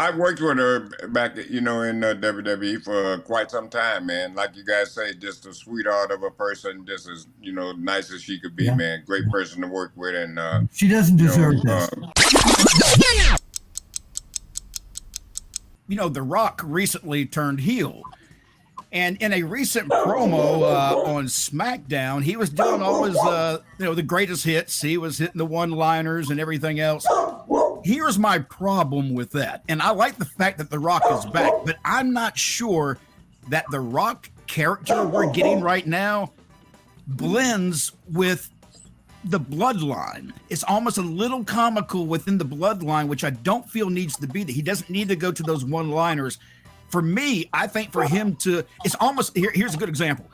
I worked with her back, in WWE for quite some time, man. Like you guys say, just a sweetheart of a person, just as nice as she could be, man. Great person to work with, and she doesn't deserve this. The Rock recently turned heel. And in a recent promo on SmackDown, he was doing all his, the greatest hits. He was hitting the one-liners and everything else. Here's my problem with that. And I like the fact that The Rock is back, but I'm not sure that The Rock character we're getting right now blends with the Bloodline. It's almost a little comical within the Bloodline, which I don't feel needs to be there. He doesn't need to go to those one-liners. For me, I think for him to, it's almost, here's a good example.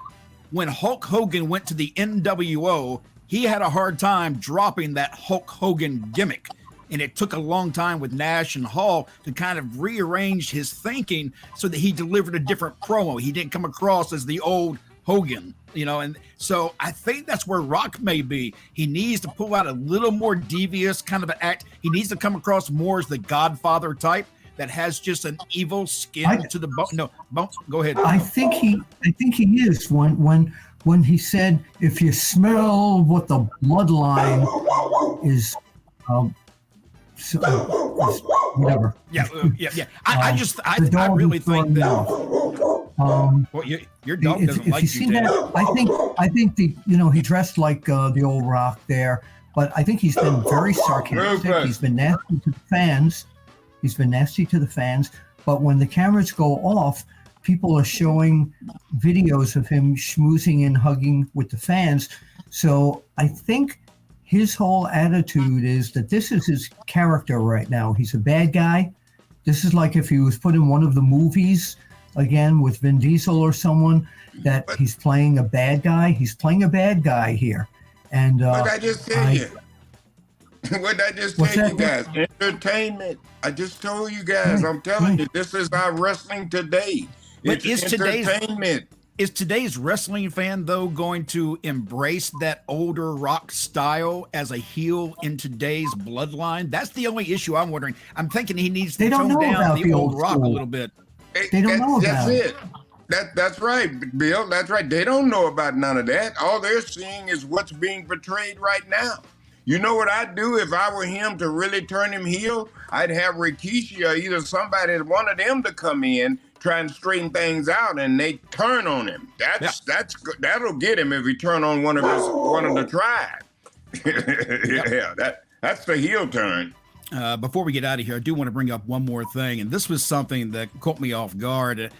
When Hulk Hogan went to the NWO, he had a hard time dropping that Hulk Hogan gimmick. And it took a long time with Nash and Hall to kind of rearrange his thinking so that he delivered a different promo. He didn't come across as the old Hogan, and so I think that's where Rock may be. He needs to pull out a little more devious kind of an act. He needs to come across more as the Godfather type that has just an evil skin to the bone. No, go ahead. I think he is when he said, if you smell what the Bloodline is, whatever. Yeah. I really think that. Well, your dog doesn't like you. See that? I think he dressed like the old Rock there, but I think he's been very sarcastic. He's been nasty to the fans. But when the cameras go off, people are showing videos of him schmoozing and hugging with the fans. So I think his whole attitude is that this is his character right now. He's a bad guy. This is like if he was put in one of the movies again with Vin Diesel or someone, that he's playing a bad guy. He's playing a bad guy here. And what I just tell you? What I just tell you guys? Entertainment. I just told you guys. I'm telling you, this is our wrestling today. But it's entertainment. Is today's wrestling fan, though, going to embrace that older Rock style as a heel in today's Bloodline? That's the only issue I'm wondering. I'm thinking he needs to tone down the old Rock a little bit. They don't know about that's it. That's right, Bill. That's right. They don't know about none of that. All they're seeing is what's being portrayed right now. You know what I'd do if I were him to really turn him heel? I'd have Rikishi or either somebody, one of them, to come in, try and straighten things out, and they turn on him. That'll get him if he turn on one of the tribe. That's the heel turn. Before we get out of here, I do want to bring up one more thing, and this was something that caught me off guard.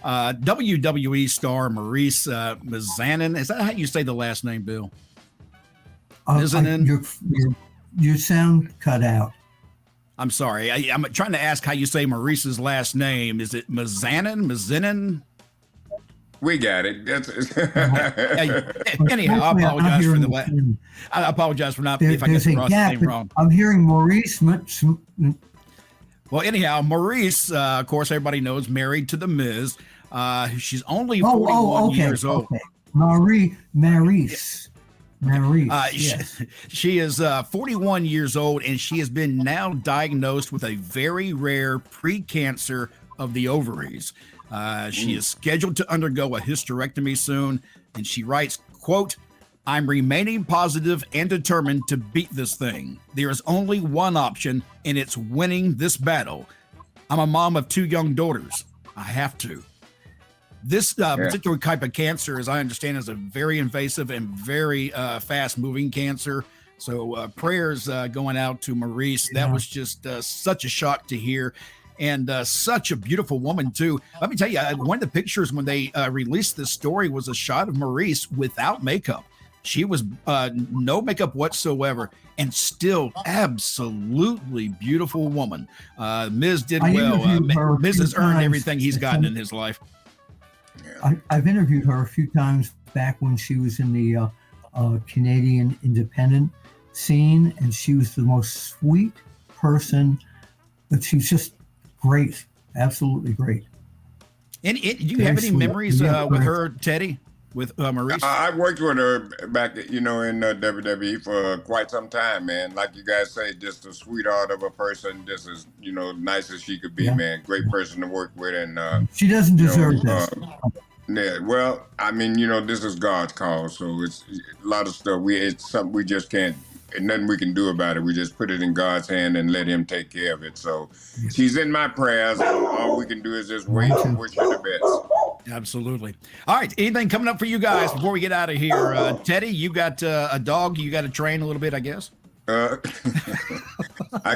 WWE star Maryse Mizanin, is that how you say the last name, Bill? You sound cut out. I'm sorry. I'm trying to ask how you say Maryse's last name. Is it Mizanin? We got it. Anyhow, I apologize for not if I get the name wrong. I'm hearing Maryse. Well, anyhow, Maryse, of course, everybody knows, married to The Miz. She's only 41 years old. Okay. Maryse. Yes. She is 41 years old, and she has been now diagnosed with a very rare pre-cancer of the ovaries. She is scheduled to undergo a hysterectomy soon, and she writes, quote, "I'm remaining positive and determined to beat this thing. There is only one option, and it's winning this battle. I'm a mom of 2 young daughters. I have to." This particular type of cancer, as I understand, is a very invasive and very fast-moving cancer. So prayers going out to Maryse. That was just such a shock to hear. And such a beautiful woman, too. Let me tell you, one of the pictures when they released this story was a shot of Maryse without makeup. She was no makeup whatsoever, and still absolutely beautiful woman. Miz did well. Miz has earned everything he's gotten in his life. I've interviewed her a few times back when she was in the Canadian independent scene, and she was the most sweet person, but she's just great, absolutely great. And do you have any memories with her, Teddy? with Maryse? I worked with her back, in WWE for quite some time, man. Like you guys say, just a sweetheart of a person, just as nice as she could be, Yeah. man. Great person to work with, and She doesn't deserve this. yeah. Well, I mean, this is God's call, so it's a lot of stuff. It's something we just can't. And nothing we can do about it. We just put it in God's hand and let Him take care of it. So she's in my prayers, and all we can do is just wait and wish her the best. Absolutely. All right. Anything coming up for you guys before we get out of here? Teddy, you got a dog you got to train a little bit, I guess? I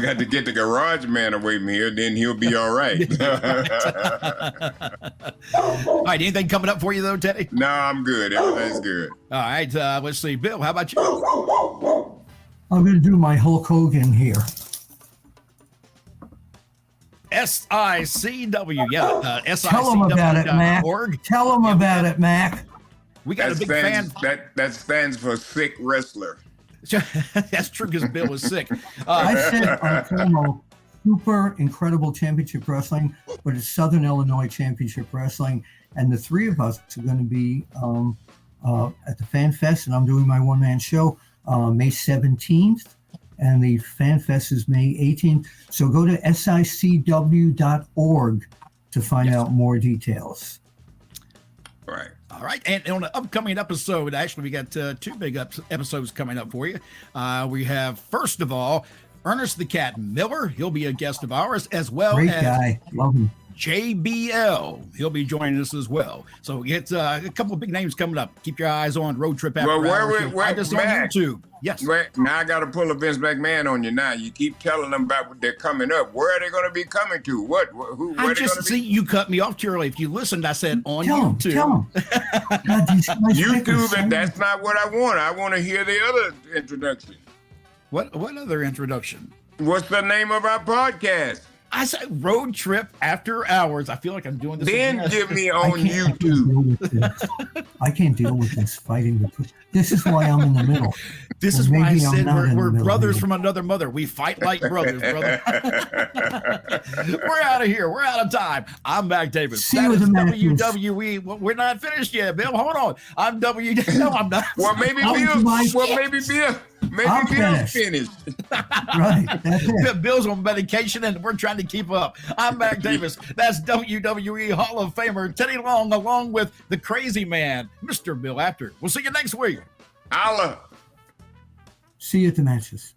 got to get the garage man away from here, then he'll be all right. All right. Anything coming up for you, though, Teddy? No, I'm good. Everything's good. All right. Let's see. Bill, how about you? I'm going to do my Hulk Hogan here. SICW. Yeah. Tell them about it, Mac. SICW.org. Tell them about it, Mac. We got a big fan. That stands for sick wrestler. That's true because Bill was sick. I said on promo, super incredible championship wrestling, but it's Southern Illinois Championship Wrestling. And the three of us are going to be at the Fan Fest, and I'm doing my one-man show May 17th. And the Fan Fest is May 18th. So go to SICW.org to find out more details. Right. All right. And on the upcoming episode, actually, we got two big episodes coming up for you. We have, first of all, Ernest the Cat Miller. He'll be a guest of ours, as well Great as guy. Love him. JBL. He'll be joining us as well. So it's a couple of big names coming up. Keep your eyes on Road Trip After Hours. You'll find us on YouTube. Yes. Now I got to pull a Vince McMahon on you now. You keep telling them about what they're coming up. Where are they going to be coming to? What? Who? Where I they just see you cut me off too early. If you listened, I said on YouTube. Tell him. God, these guys YouTube, are and that's not what I want. I want to hear the other introduction. What other introduction? What's the name of our podcast? I said Road Trip After Hours. I feel like I'm doing this. Then again. give me on YouTube. I can't deal with this fighting. This is why I'm in the middle. This is why I said we're brothers from another mother. We fight like brothers, brother. We're out of here. We're out of time. I'm Mac Davis. See That you is with the Matthews. WWE. Well, we're not finished yet, Bill. Hold on. I'm No, I'm not. Well, maybe Bill. Maybe I'm Bill's finished. Right. That's it. Bill's on medication, and we're trying to keep up. I'm Mac Davis. That's WWE Hall of Famer Teddy Long, along with the crazy man, Mr. Bill Apter. We'll see you next week. Allah. See you at the matches.